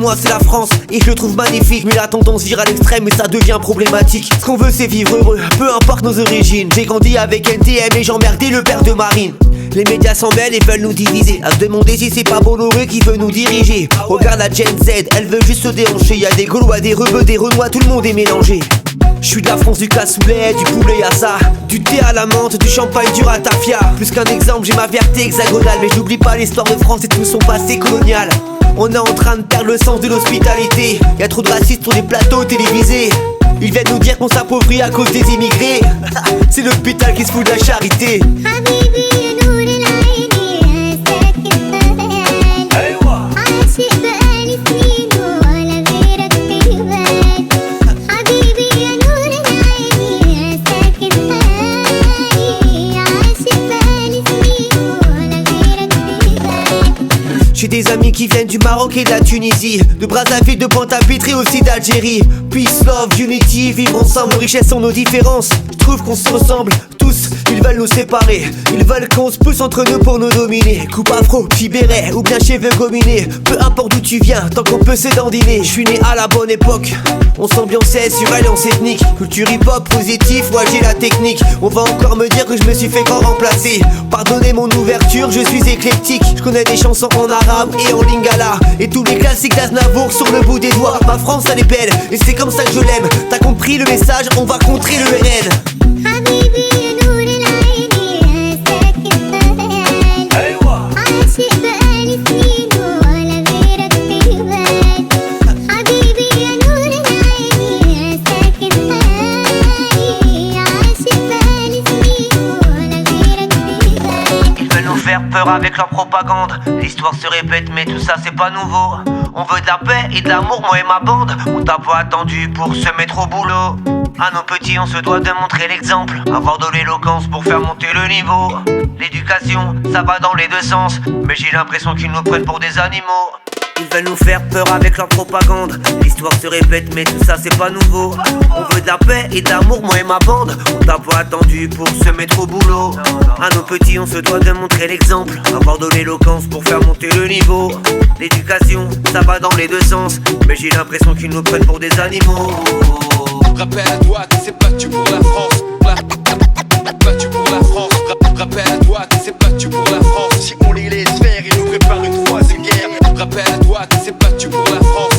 moi c'est la France et je le trouve magnifique. Mais la tendance vire à l'extrême et ça devient problématique. Ce qu'on veut c'est vivre heureux, peu importe nos origines. J'ai grandi avec NTM et j'emmerdais le père de Marine. Les médias s'en mêlent et veulent nous diviser, à se demander si c'est pas Bolloré qui veut nous diriger. Regarde la Gen Z, elle veut juste se déhancher. Y'a des Gaulois, des Rebeux, des Renois, tout le monde est mélangé. Je suis de la France, du cassoulet, du poulet à ça, du thé à la menthe, du champagne, du ratafia. Plus qu'un exemple, j'ai ma fierté hexagonale. Mais j'oublie pas l'histoire de France et tout son passé colonial. On est en train de perdre le sens de l'hospitalité. Y'a trop de racistes sur les plateaux télévisés. Ils viennent nous dire qu'on s'appauvrit à cause des immigrés. C'est l'hôpital qui se fout de la charité. J'ai des amis qui viennent du Maroc et de la Tunisie, de Brazzaville, de Pointe-à-Pitre et aussi d'Algérie. Peace, love, unity, vivre ensemble, nos richesses sont nos différences. Je trouve qu'on se ressemble tous, ils veulent nous séparer. Ils veulent qu'on se pousse entre nous pour nous dominer. Coupe afro, petit béret ou bien cheveux gominés. Peu importe d'où tu viens, tant qu'on peut se dandiner. Je suis né à la bonne époque, on s'ambiançait sur alliance ethnique. Culture hip-hop positif, ouais j'ai la technique. On va encore me dire que je me suis fait grand remplacer. Pardonnez mon ouverture, je suis éclectique. Je connais des chansons en arabe et en lingala, et tous les classiques d'Aznavour sur le bout des doigts. Ma France elle est belle, et c'est comme ça que je l'aime. T'as compris le message, on va contrer le RN. Faire peur avec leur propagande. L'histoire se répète mais tout ça c'est pas nouveau. On veut de la paix et de l'amour, moi et ma bande. On t'a pas attendu pour se mettre au boulot. À nos petits on se doit de montrer l'exemple. Avoir de l'éloquence pour faire monter le niveau. L'éducation ça va dans les deux sens, mais j'ai l'impression qu'ils nous prennent pour des animaux. Ils veulent nous faire peur avec leur propagande. L'histoire se répète mais tout ça c'est pas nouveau. On veut de la paix et de l'amour, moi et ma bande. On t'a pas attendu pour se mettre au boulot. À nos petits on se doit de montrer l'exemple. Avoir de l'éloquence pour faire monter le niveau. L'éducation ça va dans les deux sens, mais j'ai l'impression qu'ils nous prennent pour des animaux. Rappelle-toi qui s'est battu pour la France. Battu pour la France. Rappelle-toi qui s'est battu pour la France. Si on les laisse faire, ils nous préparent une troisième guerre. Rappelle-toi qui s'est battu pour la France.